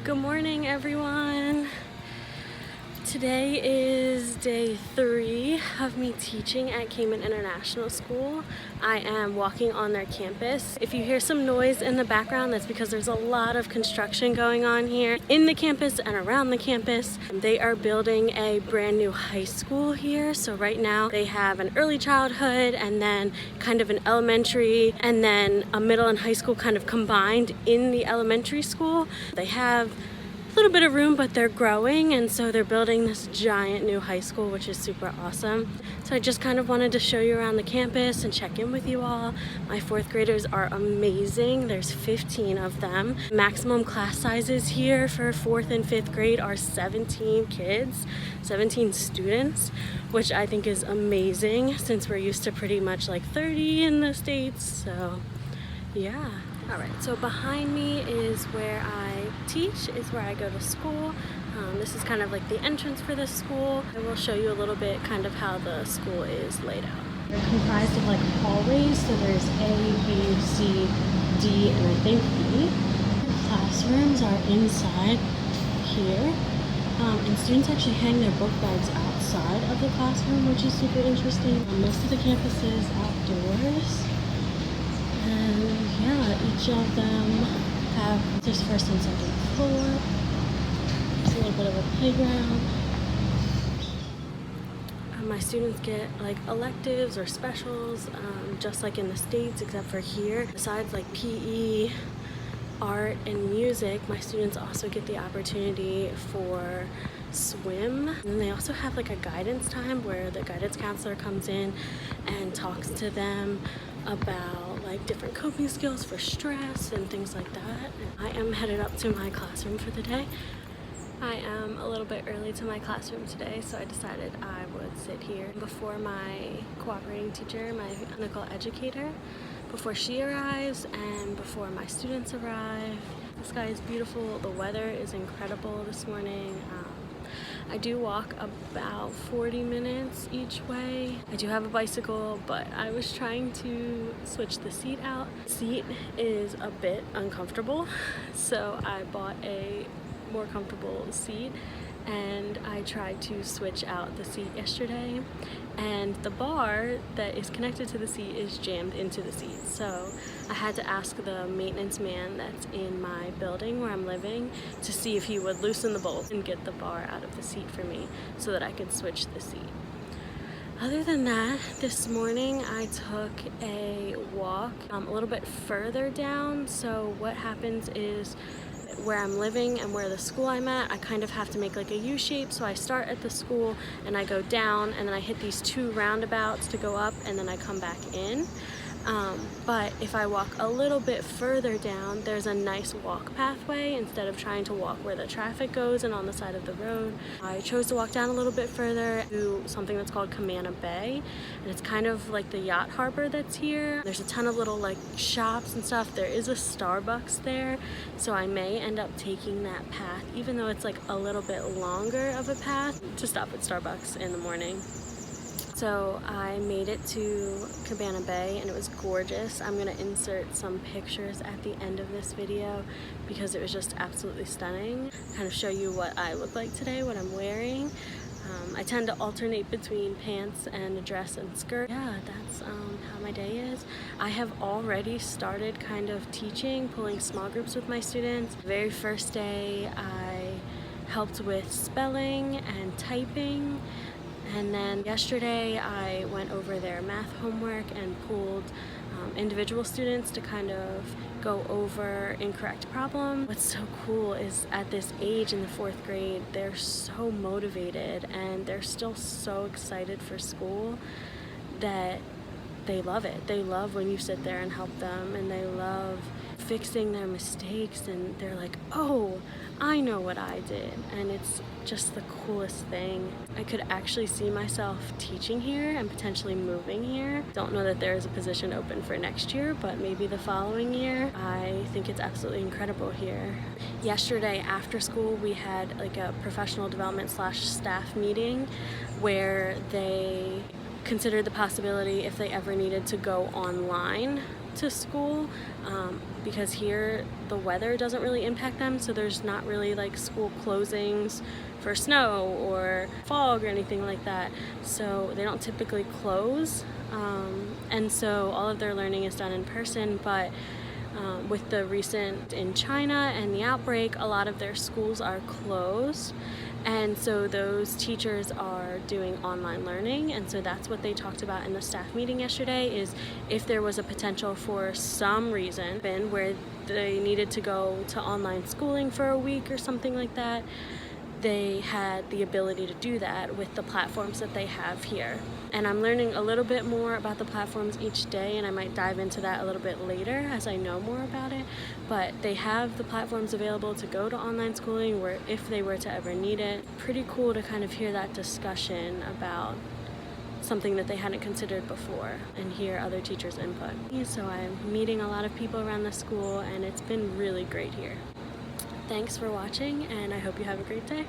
Good morning, everyone. Today is day 3 of me teaching at Cayman International School. I am walking on their campus. If you hear some noise in the background, that's because there's a lot of construction going on here in the campus and around the campus. They are building a brand new high school here. So right now they have an early childhood and then kind of an elementary and then a middle and high school kind of combined in the elementary school. They have a little bit of room, but they're growing, and so they're building this giant new high school, which is super awesome. So I just kind of wanted to show you around the campus and check in with you all. My 4th graders are amazing. There's 15 of them. Maximum class sizes here for 4th and 5th grade are 17 kids, 17 students, which I think is amazing since we're used to pretty much like 30 in the States. So yeah. Alright, so behind me is where I teach, is where I go to school. This is kind of like the entrance for this school. I will show you a little bit kind of how the school is laid out. They're comprised of like hallways, so there's A, B, C, D, and I think E. Classrooms are inside here, and students actually hang their book bags outside of the classroom, which is super interesting. Most of the campus is outdoors. And yeah, each of them have, there's first and second floor. It's a little bit of a playground. My students get like electives or specials, just like in the States, except for here. Besides like PE, art, and music, my students also get the opportunity for swim. And they also have like a guidance time where the guidance counselor comes in and talks to them about like different coping skills for stress and things like that. I am headed up to my classroom for the day. I am a little bit early to my classroom today, so I decided I would sit here before my cooperating teacher, my clinical educator, before she arrives and before my students arrive. The sky is beautiful, the weather is incredible this morning. I do walk about 40 minutes each way. I do have a bicycle, but I was trying to switch the seat out. The seat is a bit uncomfortable, so I bought a more comfortable seat, and I tried to switch out the seat yesterday, and the bar that is connected to the seat is jammed into the seat. So I had to ask the maintenance man that's in my building where I'm living to see if he would loosen the bolt and get the bar out of the seat for me so that I could switch the seat. Other than that, this morning I took a walk a little bit further down. So what happens is, where I'm living and where the school I'm at, I kind of have to make like a U shape. So I start at the school and I go down, and then I hit these 2 roundabouts to go up, and then I come back in. But if I walk a little bit further down, there's a nice walk pathway instead of trying to walk where the traffic goes and on the side of the road. I chose to walk down a little bit further to something that's called Caymanian Bay, and it's kind of like the yacht harbor that's here. There's a ton of little like shops and stuff. There is a Starbucks there, so I may end up taking that path, even though it's like a little bit longer of a path, to stop at Starbucks in the morning. So I made it to Caymanian Bay, and it was gorgeous. I'm gonna insert some pictures at the end of this video because it was just absolutely stunning. Kind of show you what I look like today, what I'm wearing. I tend to alternate between pants and a dress and skirt. Yeah, that's how my day is. I have already started kind of teaching, pulling small groups with my students. The very first day I helped with spelling and typing. And then yesterday I went over their math homework and pulled individual students to kind of go over incorrect problem. What's so cool is at this age in the 4th grade, they're so motivated and they're still so excited for school that they love it. They love when you sit there and help them, and they love fixing their mistakes, and they're like, oh, I know what I did, and it's just the coolest thing. I could actually see myself teaching here and potentially moving here. Don't know that there is a position open for next year, but maybe the following year. I think it's absolutely incredible here. Yesterday after school we had like a professional development / staff meeting where they considered the possibility, if they ever needed to go online to school because here the weather doesn't really impact them, so there's not really like school closings for snow or fog or anything like that, so they don't typically close, and so all of their learning is done in person. But with the recent in China and the outbreak, a lot of their schools are closed, and so those teachers are doing online learning. And so that's what they talked about in the staff meeting yesterday, is if there was a potential for some reason where they needed to go to online schooling for a week or something like that, they had the ability to do that with the platforms that they have here. And I'm learning a little bit more about the platforms each day, and I might dive into that a little bit later as I know more about it. But they have the platforms available to go to online schooling where if they were to ever need it. Pretty cool to kind of hear that discussion about something that they hadn't considered before and hear other teachers' input. So I'm meeting a lot of people around the school, and it's been really great here. Thanks for watching, and I hope you have a great day.